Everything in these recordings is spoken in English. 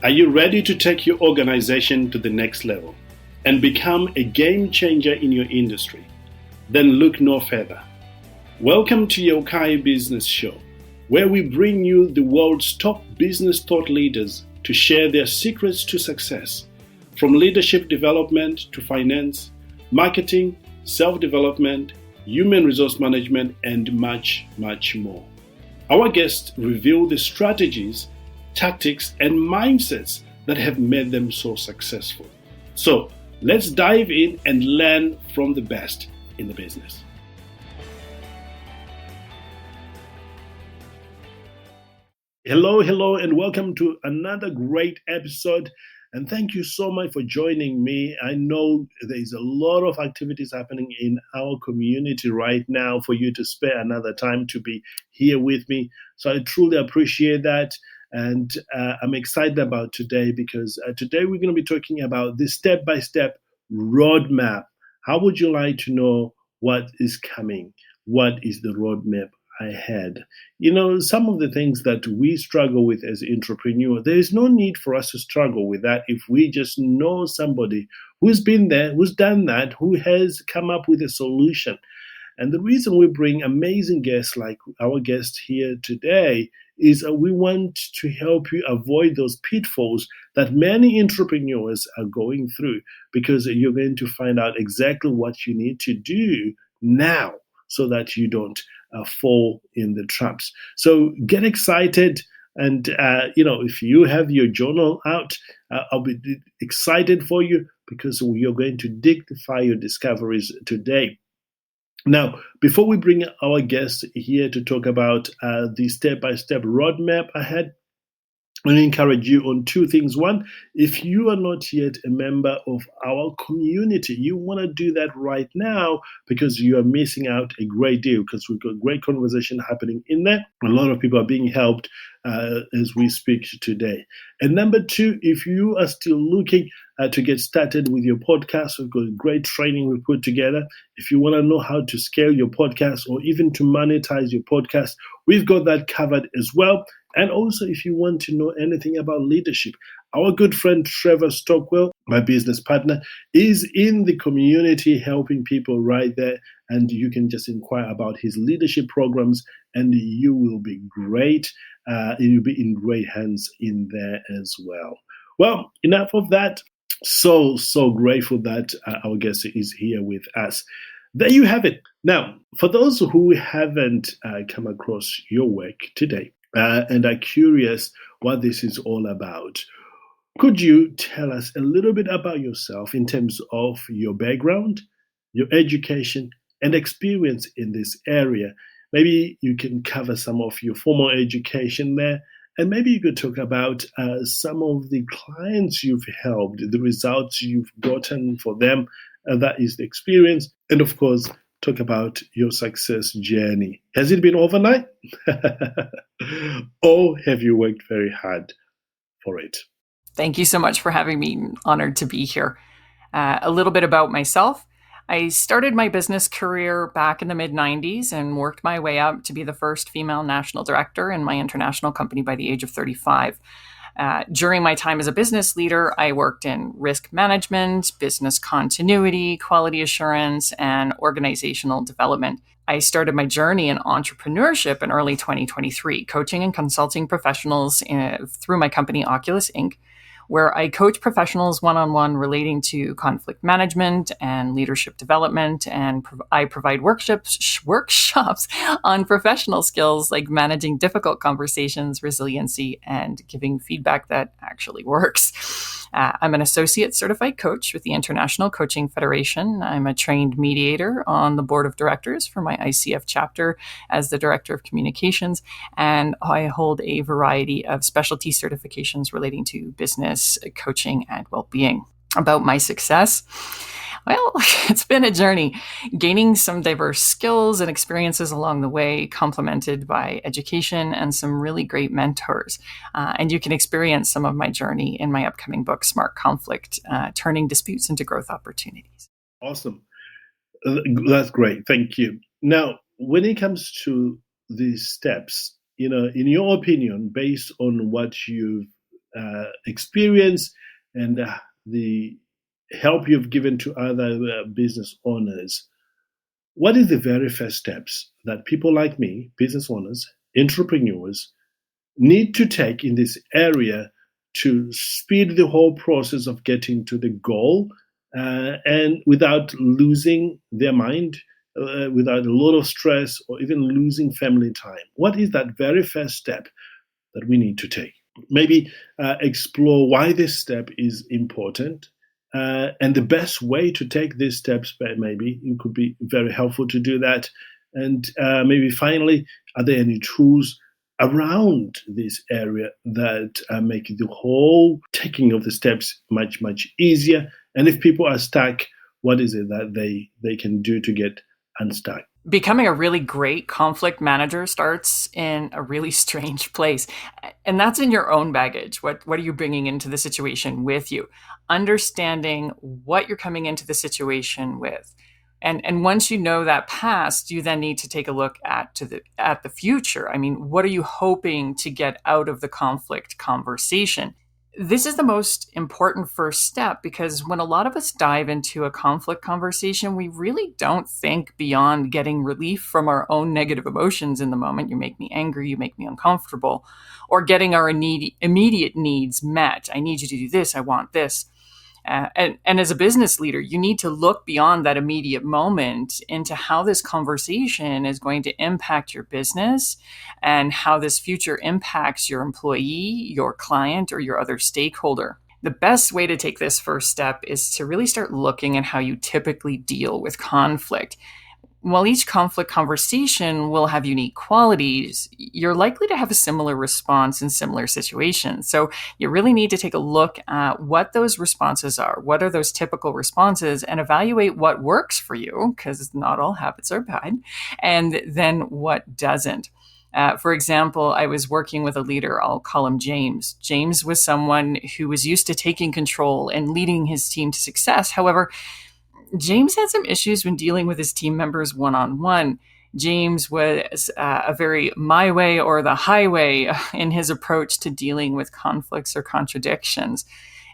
Are you ready to take your organization to the next level and become a game changer in your industry? Then look no further. Welcome to Yeukai Business Show, where we bring you the world's top business thought leaders to share their secrets to success, from leadership development to finance, marketing, self-development, human resource management, and much, much more. Our guests reveal the strategies, tactics, and mindsets that have made them so successful. So let's dive in and learn from the best in the business. Hello, and welcome to another great episode. And thank you so much for joining me. I know there's a lot of activities happening in our community right now for you to spare another time to be here with me. So I truly appreciate that. And I'm excited about today because today we're going to be talking about the step-by-step roadmap. How would you like to know what is coming? What is the roadmap ahead? You know, some of the things that we struggle with as entrepreneurs, there is no need for us to struggle with that if we just know somebody who's been there, who's done that, who has come up with a solution. And the reason we bring amazing guests like our guest here today is we want to help you avoid those pitfalls that many entrepreneurs are going through, because you're going to find out exactly what you need to do now so that you don't fall in the traps. So get excited. And, if you have your journal out, I'll be excited for you because you're going to dignify your discoveries today. Now, before we bring our guest here to talk about the step-by-step roadmap ahead, I want to encourage you on two things. One, if you are not yet a member of our community, you want to do that right now because you are missing out a great deal, because we've got great conversation happening in there. A lot of people are being helped as we speak today. And number two, if you are still looking to get started with your podcast, we've got great training we put together. If you want to know how to scale your podcast or even to monetize your podcast, we've got that covered as well. And also, if you want to know anything about leadership, our good friend Trevor Stockwell, my business partner, is in the community helping people right there. And you can just inquire about his leadership programs and you will be great. You'll be in great hands in there as well. Well, enough of that. So grateful that our guest is here with us. There you have it. Now, for those who haven't come across your work today, and are curious what this is all about, could you tell us a little bit about yourself in terms of your background, your education, and experience in this area? Maybe you can cover some of your formal education there, and maybe you could talk about some of the clients you've helped, the results you've gotten for them, and that is the experience, and of course, talk about your success journey. Has it been overnight? Or have you worked very hard for it? Thank you so much for having me. Honored to be here. A little bit about myself. I started my business career back in the mid-90s and worked my way up to be the first female national director in my international company by the age of 35. During my time as a business leader, I worked in risk management, business continuity, quality assurance, and organizational development. I started my journey in entrepreneurship in early 2023, coaching and consulting professionals through my company, Oculus Inc., where I coach professionals one-on-one relating to conflict management and leadership development, and I provide workshops on professional skills like managing difficult conversations, resiliency, and giving feedback that actually works. I'm an associate certified coach with the International Coaching Federation. I'm a trained mediator on the board of directors for my ICF chapter as the director of communications, and I hold a variety of specialty certifications relating to business, coaching, and well-being. About my success, well, it's been a journey, gaining some diverse skills and experiences along the way, complemented by education and some really great mentors. And you can experience some of my journey in my upcoming book, Smart Conflict, Turning Disputes into Growth Opportunities. Awesome. That's great. Thank you. Now, when it comes to these steps, in your opinion, based on what you've experience and the help you've given to other business owners, what is the very first steps that people like me, business owners, entrepreneurs, need to take in this area to speed the whole process of getting to the goal and without losing their mind, without a lot of stress or even losing family time? What is that very first step that we need to take? Maybe explore why this step is important and the best way to take these steps. Maybe it could be very helpful to do that. And maybe finally, are there any tools around this area that make the whole taking of the steps much, much easier? And if people are stuck, what is it that they can do to get unstuck? Becoming a really great conflict manager starts in a really strange place. And that's in your own baggage. What are you bringing into the situation with you? Understanding what you're coming into the situation with. And once you know that past, you then need to take a look at the future. I mean, what are you hoping to get out of the conflict conversation? This is the most important first step, because when a lot of us dive into a conflict conversation, we really don't think beyond getting relief from our own negative emotions in the moment. You make me angry, you make me uncomfortable, or getting our immediate needs met. I need you to do this, I want this. And as a business leader, you need to look beyond that immediate moment into how this conversation is going to impact your business and how this future impacts your employee, your client, or your other stakeholder. The best way to take this first step is to really start looking at how you typically deal with conflict. While each conflict conversation will have unique qualities, you're likely to have a similar response in similar situations. So you really need to take a look at what those responses are. What are those typical responses, and evaluate what works for you, because not all habits are bad, and then what doesn't. For example, I was working with a leader, I'll call him James. James was someone who was used to taking control and leading his team to success. However, James had some issues when dealing with his team members one-on-one. James was a very my way or the highway in his approach to dealing with conflicts or contradictions.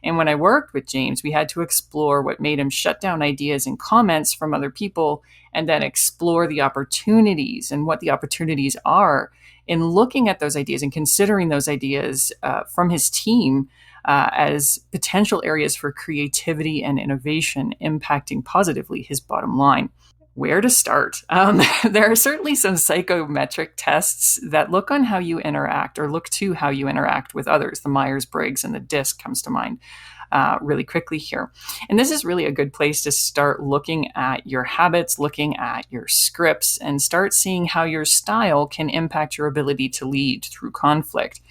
And when I worked with James, we had to explore what made him shut down ideas and comments from other people, and then explore the opportunities and what the opportunities are in looking at those ideas and considering those ideas from his team as potential areas for creativity and innovation, impacting positively his bottom line. Where to start? There are certainly some psychometric tests that look on how you interact, or look to how you interact with others. The Myers-Briggs and the DISC comes to mind really quickly here. And this is really a good place to start looking at your habits, looking at your scripts, and start seeing how your style can impact your ability to lead through conflict.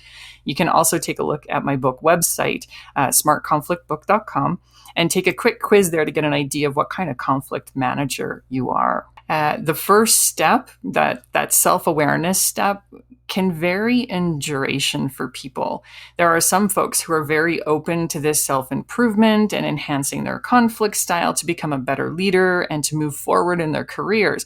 You can also take a look at my book website, smartconflictbook.com, and take a quick quiz there to get an idea of what kind of conflict manager you are. The first step, that self-awareness step, can vary in duration for people. There are some folks who are very open to this self-improvement and enhancing their conflict style to become a better leader and to move forward in their careers.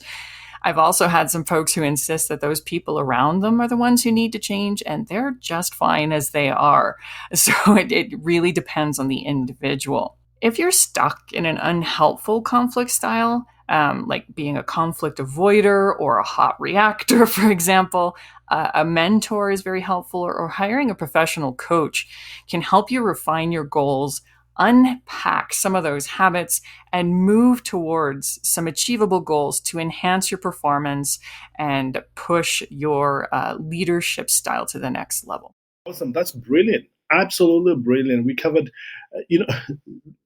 I've also had some folks who insist that those people around them are the ones who need to change, and they're just fine as they are. So it really depends on the individual. If you're stuck in an unhelpful conflict style, like being a conflict avoider or a hot reactor, for example, a mentor is very helpful, or hiring a professional coach can help you refine your goals, unpack some of those habits, and move towards some achievable goals to enhance your performance and push your leadership style to the next level. Awesome. That's brilliant. Absolutely brilliant. We covered,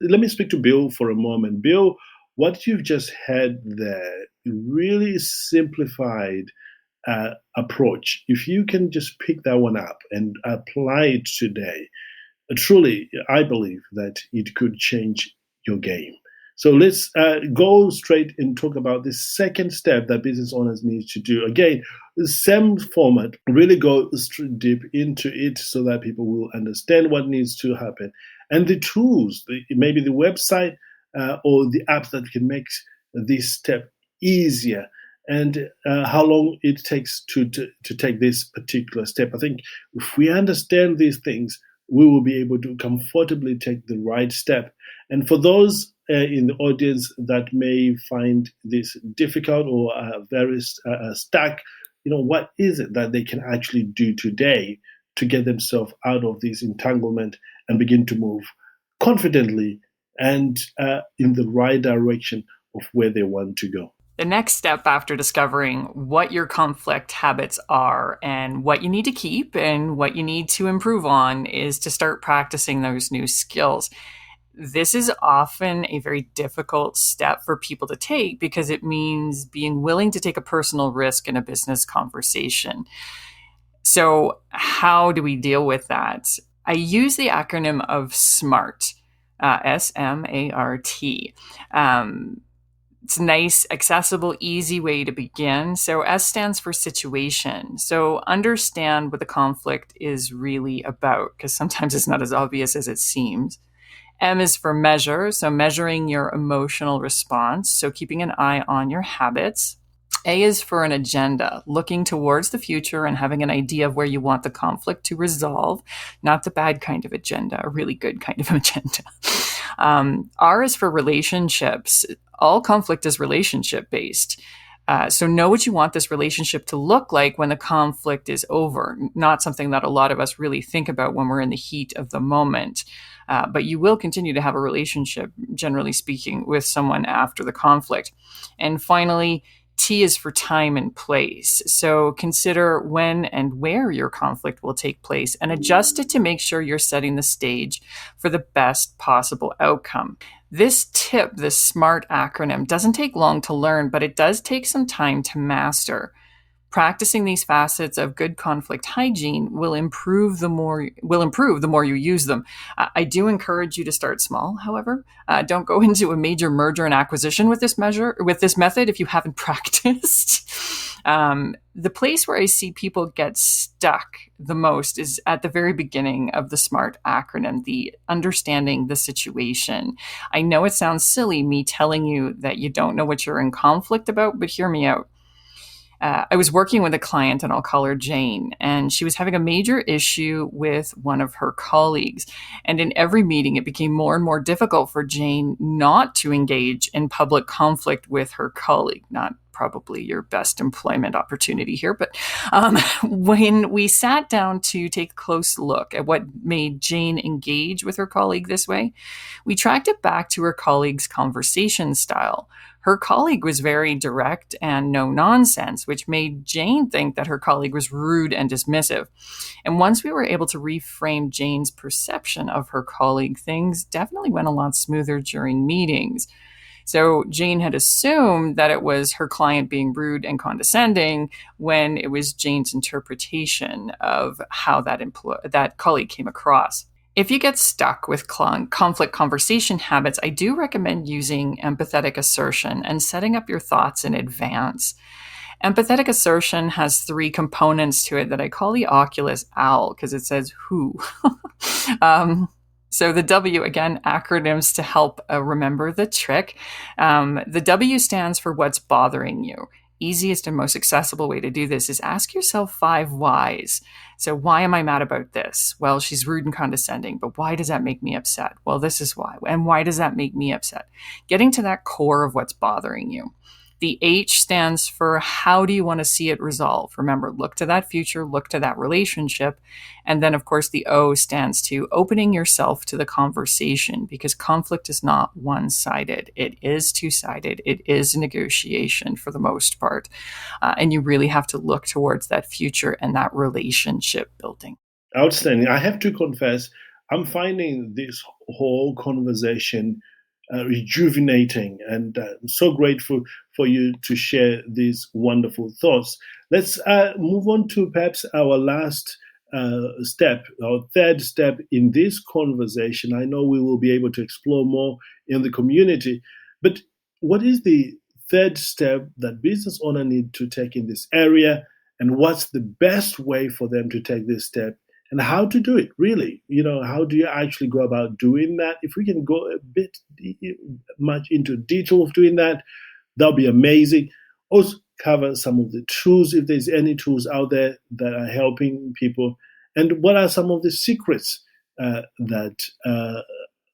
let me speak to Bill for a moment. Bill, what you've just had there, really simplified approach. If you can just pick that one up and apply it today, truly, I believe that it could change your game. So let's go straight and talk about the second step that business owners need to do. Again, the same format, really go deep into it so that people will understand what needs to happen. And the tools, maybe the website or the app that can make this step easier, and how long it takes to take this particular step. I think if we understand these things, we will be able to comfortably take the right step. And for those in the audience that may find this difficult or very stuck, what is it that they can actually do today to get themselves out of this entanglement and begin to move confidently and in the right direction of where they want to go? The next step after discovering what your conflict habits are and what you need to keep and what you need to improve on is to start practicing those new skills. This is often a very difficult step for people to take because it means being willing to take a personal risk in a business conversation. So, how do we deal with that? I use the acronym of SMART, SMART. It's a nice, accessible, easy way to begin. So S stands for situation. So understand what the conflict is really about, because sometimes it's not as obvious as it seems. M is for measure. So measuring your emotional response. So keeping an eye on your habits. A is for an agenda, looking towards the future and having an idea of where you want the conflict to resolve, not the bad kind of agenda, a really good kind of agenda. R is for relationships. All conflict is relationship based. So know what you want this relationship to look like when the conflict is over, not something that a lot of us really think about when we're in the heat of the moment. But you will continue to have a relationship, generally speaking, with someone after the conflict. And finally, T is for time and place. So consider when and where your conflict will take place and adjust it to make sure you're setting the stage for the best possible outcome. This tip, this SMART acronym, doesn't take long to learn, but it does take some time to master. Practicing these facets of good conflict hygiene will improve the more you use them. I do encourage you to start small, however. Don't go into a major merger and acquisition with this method if you haven't practiced. The place where I see people get stuck the most is at the very beginning of the SMART acronym, the understanding the situation. I know it sounds silly, me telling you that you don't know what you're in conflict about, but hear me out. I was working with a client, and I'll call her Jane, and she was having a major issue with one of her colleagues. And in every meeting, it became more and more difficult for Jane not to engage in public conflict with her colleague. Not probably your best employment opportunity here, but when we sat down to take a close look at what made Jane engage with her colleague this way, we tracked it back to her colleague's conversation style. Her colleague was very direct and no nonsense, which made Jane think that her colleague was rude and dismissive. And once we were able to reframe Jane's perception of her colleague, things definitely went a lot smoother during meetings. So Jane had assumed that it was her client being rude and condescending when it was Jane's interpretation of how that colleague came across. If you get stuck with conflict conversation habits, I do recommend using empathetic assertion and setting up your thoughts in advance. Empathetic assertion has 3 components to it that I call the Oculus OWL because it says who. So the W, again, acronyms to help remember the trick. The W stands for what's bothering you. Easiest and most accessible way to do this is ask yourself 5 whys. So why am I mad about this? Well, she's rude and condescending, but why does that make me upset? Well, this is why. And why does that make me upset? Getting to that core of what's bothering you. The H stands for how do you want to see it resolve? Remember, look to that future, look to that relationship. And then, of course, the O stands to opening yourself to the conversation because conflict is not one-sided. It is two-sided. It is negotiation for the most part. And you really have to look towards that future and that relationship building. Outstanding. I have to confess, I'm finding this whole conversation rejuvenating, and I'm so grateful for you to share these wonderful thoughts. Let's move on to perhaps our last step, our third step in this conversation. I know we will be able to explore more in the community, but what is the third step that business owners need to take in this area, and what's the best way for them to take this step? And how to do it, really. How do you actually go about doing that? If we can go a bit much into detail of doing that, that'll be amazing. Also cover some of the tools, if there's any tools out there that are helping people. And what are some of the secrets that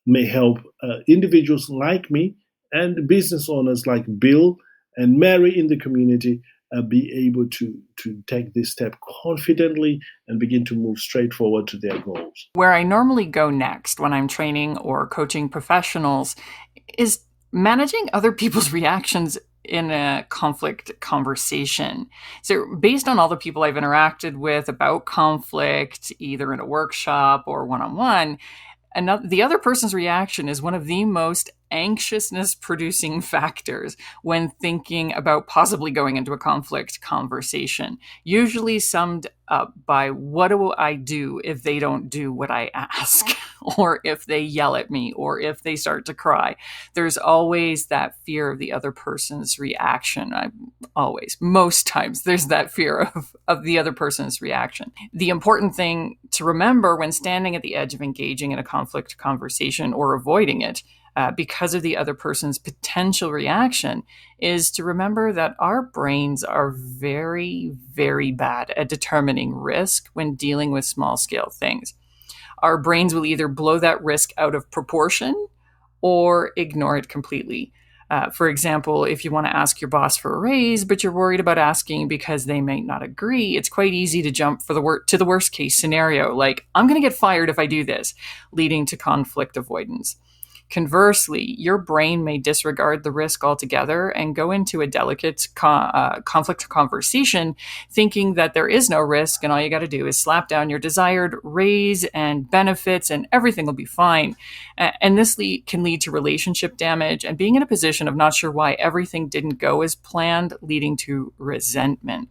may help individuals like me and business owners like Bill and Mary in the community be able to take this step confidently and begin to move straight forward to their goals. Where I normally go next when I'm training or coaching professionals is managing other people's reactions in a conflict conversation. So, based on all the people I've interacted with about conflict, either in a workshop or one on one, the other person's reaction is one of the most anxiousness producing factors when thinking about possibly going into a conflict conversation, usually summed up by what do I do if they don't do what I ask, or if they yell at me, or if they start to cry. There's always that fear of the other person's reaction. Most times, there's that fear of the other person's reaction. The important thing to remember when standing at the edge of engaging in a conflict conversation or avoiding it, because of the other person's potential reaction, is to remember that our brains are very, very bad at determining risk when dealing with small-scale things. Our brains will either blow that risk out of proportion or ignore it completely. For example, if you want to ask your boss for a raise, but you're worried about asking because they might not agree, it's quite easy to jump to the worst case scenario, like, I'm going to get fired if I do this, leading to conflict avoidance. Conversely, your brain may disregard the risk altogether and go into a delicate conflict conversation thinking that there is no risk and all you got to do is slap down your desired raise and benefits and everything will be fine. And this can lead to relationship damage and being in a position of not sure why everything didn't go as planned, leading to resentment.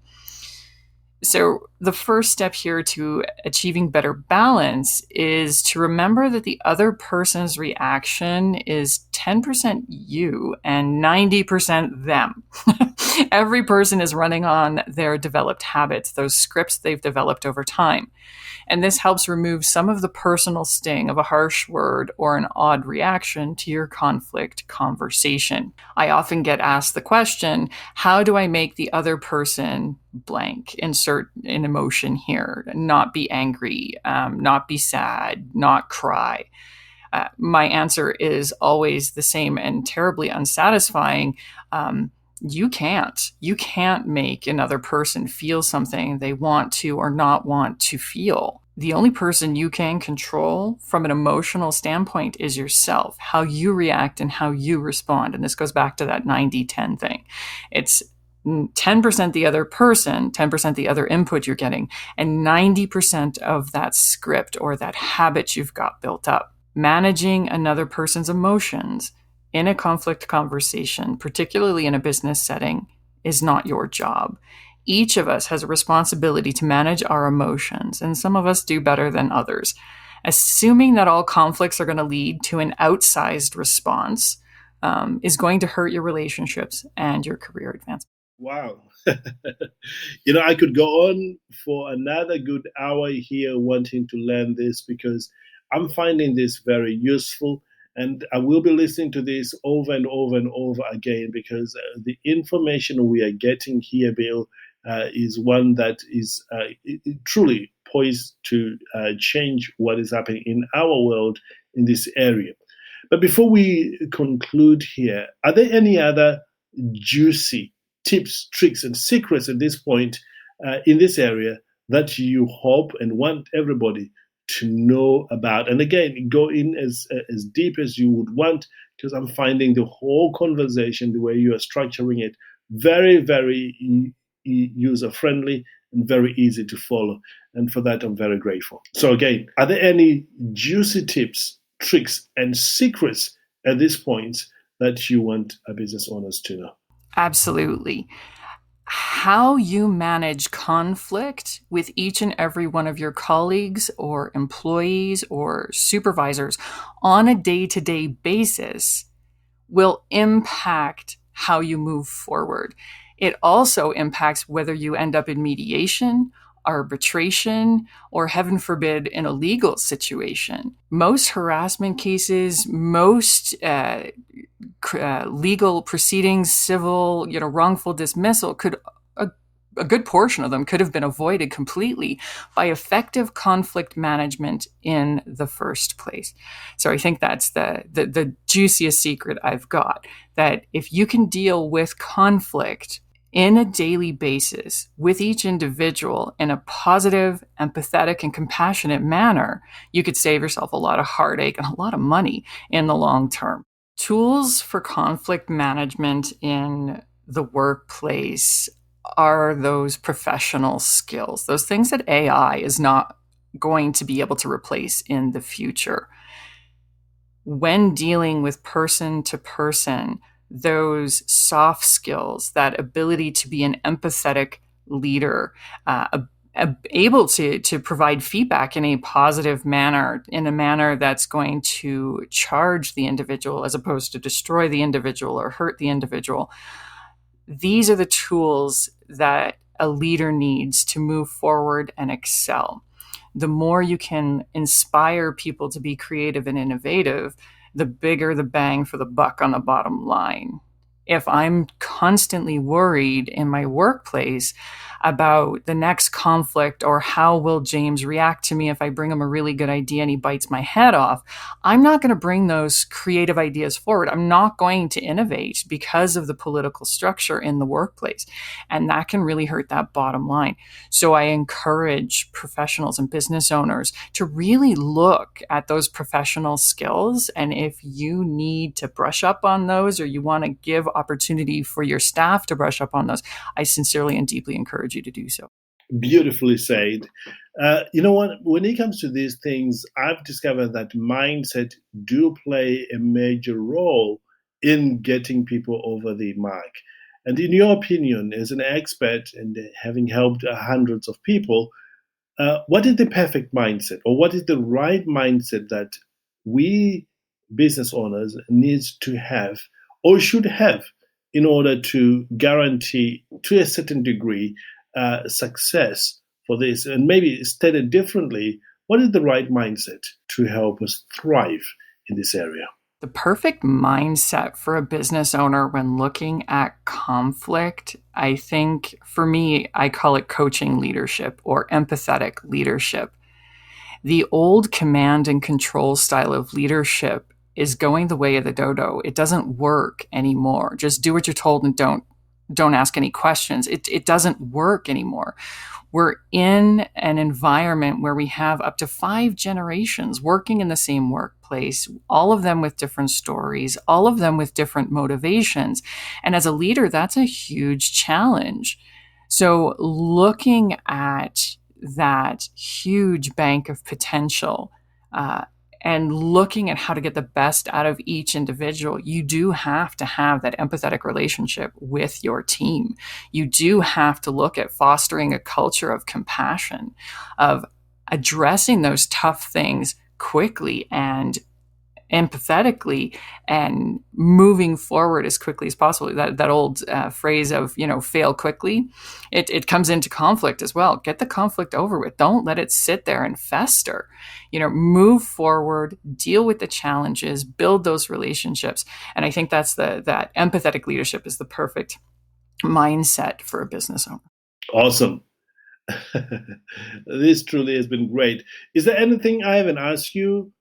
So the first step here to achieving better balance is to remember that the other person's reaction is 10% you and 90% them. Every person is running on their developed habits, those scripts they've developed over time. And this helps remove some of the personal sting of a harsh word or an odd reaction to your conflict conversation. I often get asked the question, how do I make the other person blank? Insert an emotion here, not be angry, not be sad, not cry. My answer is always the same and terribly unsatisfying. You can't make another person feel something they want to or not want to feel. The only person you can control from an emotional standpoint is yourself, how you react and how you respond. And this goes back to that 90-10 thing. It's 10% the other person, 10% the other input you're getting, and 90% of that script or that habit you've got built up. Managing another person's emotions in a conflict conversation, particularly in a business setting, is not your job. Each of us has a responsibility to manage our emotions, and some of us do better than others. Assuming that all conflicts are going to lead to an outsized response is going to hurt your relationships and your career advancement. Wow. I could go on for another good hour here wanting to learn this because I'm finding this very useful. And I will be listening to this over and over and over again because the information we are getting here, Bill, is one that is truly poised to change what is happening in our world in this area. But before we conclude here, are there any other juicy tips, tricks, and secrets at this point in this area that you hope and want everybody to know about? And again, go in as deep as you would want, because I'm finding the whole conversation, the way you are structuring it, very, very user-friendly and very easy to follow. And for that, I'm very grateful. So again, are there any juicy tips, tricks, and secrets at this point that you want our business owners to know? Absolutely. How you manage conflict with each and every one of your colleagues or employees or supervisors on a day-to-day basis will impact how you move forward. It also impacts whether you end up in mediation, arbitration, or heaven forbid, in a legal situation. Most harassment cases, most legal proceedings, civil, wrongful dismissal could a good portion of them could have been avoided completely by effective conflict management in the first place. So I think that's the juiciest secret I've got, that if you can deal with conflict in a daily basis with each individual in a positive, empathetic, and compassionate manner, you could save yourself a lot of heartache and a lot of money in the long term. Tools for conflict management in the workplace are those professional skills, those things that AI is not going to be able to replace in the future. When dealing with person to person, those soft skills, that ability to be an empathetic leader, able to provide feedback in a positive manner, in a manner that's going to charge the individual as opposed to destroy the individual or hurt the individual. These are the tools that a leader needs to move forward and excel. The more you can inspire people to be creative and innovative, the bigger the bang for the buck on the bottom line. If I'm constantly worried in my workplace about the next conflict or how will James react to me if I bring him a really good idea and he bites my head off, I'm not going to bring those creative ideas forward. I'm not going to innovate because of the political structure in the workplace. And that can really hurt that bottom line. So I encourage professionals and business owners to really look at those professional skills. And if you need to brush up on those, or you want to give opportunity for your staff to brush up on those, I sincerely and deeply encourage you to do so. Beautifully said. You know what? When it comes to these things, I've discovered that mindset do play a major role in getting people over the mark. And in your opinion, as an expert and having helped hundreds of people, what is the perfect mindset, or what is the right mindset that we business owners needs to have or should have in order to guarantee, to a certain degree, success for this? And maybe stated differently, what is the right mindset to help us thrive in this area? The perfect mindset for a business owner when looking at conflict, I think for me, I call it coaching leadership or empathetic leadership. The old command and control style of leadership is going the way of the dodo. It doesn't work anymore. Just do what you're told and don't ask any questions. It doesn't work anymore. We're in an environment where we have up to 5 generations working in the same workplace, all of them with different stories, all of them with different motivations. And as a leader, that's a huge challenge. So looking at that huge bank of potential, and looking at how to get the best out of each individual, you do have to have that empathetic relationship with your team. You do have to look at fostering a culture of compassion, of addressing those tough things quickly and empathetically, and moving forward as quickly as possible. That old phrase of, fail quickly, it comes into conflict as well. Get the conflict over with. Don't let it sit there and fester. Move forward, deal with the challenges, build those relationships. And I think that empathetic leadership is the perfect mindset for a business owner. Awesome. This truly has been great. Is there anything I haven't asked you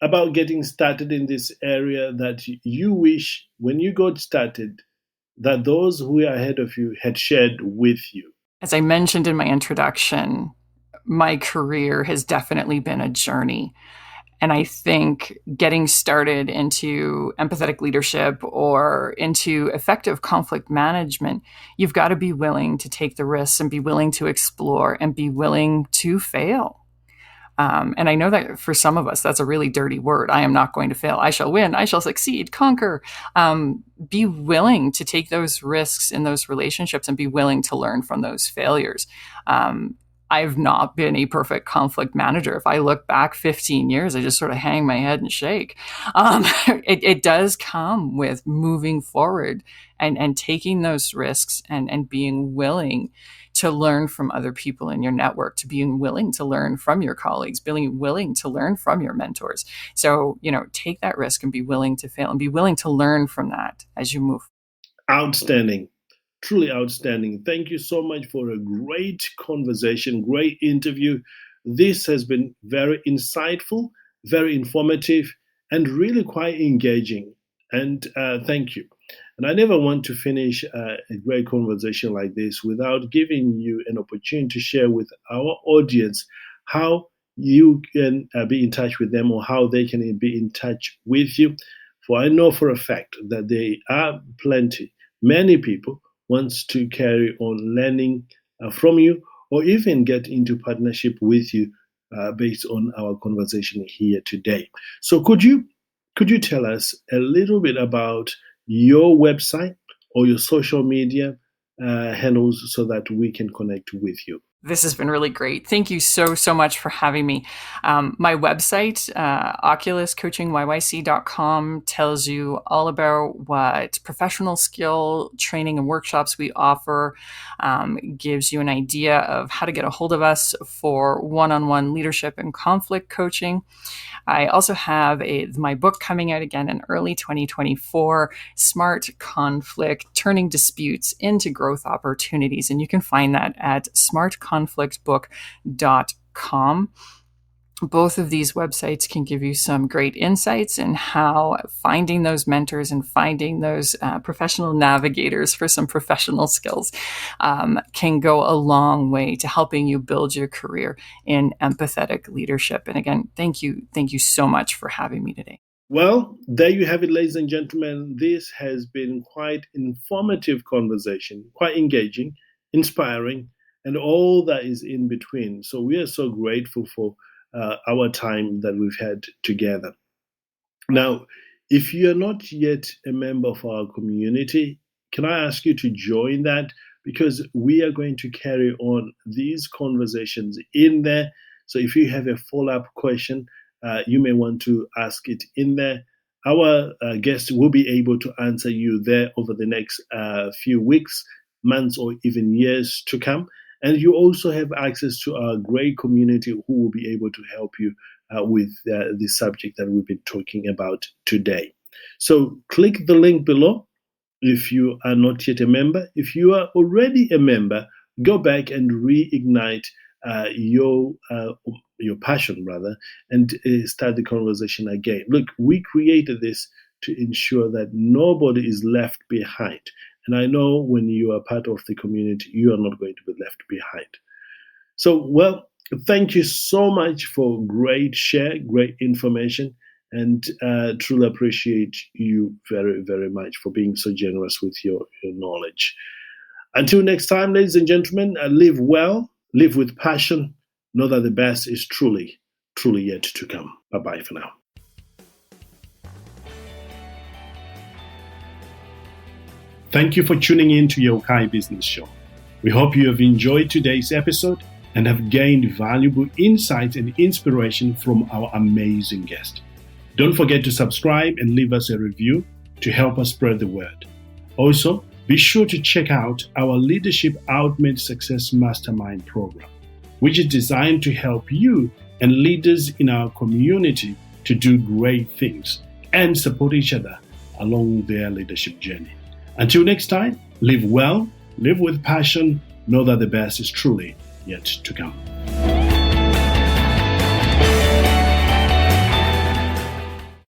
about getting started in this area that you wish, when you got started, that those who are ahead of you had shared with you? As I mentioned in my introduction, my career has definitely been a journey. And I think getting started into empathetic leadership or into effective conflict management, you've got to be willing to take the risks and be willing to explore and be willing to fail. And I know that for some of us, that's a really dirty word. I am not going to fail. I shall win. I shall succeed, conquer. Be willing to take those risks in those relationships and be willing to learn from those failures. I've not been a perfect conflict manager. If I look back 15 years, I just sort of hang my head and shake. It does come with moving forward and taking those risks and being willing to learn from other people in your network, to being willing to learn from your colleagues, being willing to learn from your mentors. So, take that risk and be willing to fail and be willing to learn from that as you move. Outstanding. truly outstanding. Thank you so much for a great conversation, great interview. This has been very insightful, very informative, and really quite engaging. And thank you. And I never want to finish a great conversation like this without giving you an opportunity to share with our audience how you can be in touch with them or how they can be in touch with you. For I know for a fact that there are many people wants to carry on learning from you or even get into partnership with you based on our conversation here today. So could you tell us a little bit about your website or your social media handles so that we can connect with you? This has been really great. Thank you so much for having me. My website, oculuscoachingyyc.com, tells you all about what professional skill training and workshops we offer, gives you an idea of how to get a hold of us for one-on-one leadership and conflict coaching. I also have my book coming out again in early 2024, Smart Conflict, Turning Disputes into Growth Opportunities. And you can find that at smartconflictbook.com. Both of these websites can give you some great insights in how finding those mentors and finding those professional navigators for some professional skills can go a long way to helping you build your career in empathetic leadership. And again, thank you so much for having me today. Well, there you have it, ladies and gentlemen. This has been quite informative conversation, quite engaging, inspiring, and all that is in between. So we are so grateful for our time that we've had together. Now, if you're not yet a member of our community, can I ask you to join that? Because we are going to carry on these conversations in there. So if you have a follow-up question, you may want to ask it in there. Our guests will be able to answer you there over the next few weeks, months, or even years to come. And you also have access to our great community who will be able to help you with the subject that we've been talking about today. So click the link below if you are not yet a member. If you are already a member, go back and reignite your passion, rather, and start the conversation again. Look, we created this to ensure that nobody is left behind. And I know when you are part of the community, you are not going to be left behind. So, well, thank you so much for great share, great information, and truly appreciate you very, very much for being so generous with your knowledge. Until next time, ladies and gentlemen, live well, live with passion, know that the best is truly, truly yet to come. Bye-bye for now. Thank you for tuning in to Yeukai Business Show. We hope you have enjoyed today's episode and have gained valuable insights and inspiration from our amazing guest. Don't forget to subscribe and leave us a review to help us spread the word. Also, be sure to check out our Leadership Ultimate Success Mastermind program, which is designed to help you and leaders in our community to do great things and support each other along their leadership journey. Until next time, live well, live with passion, know that the best is truly yet to come.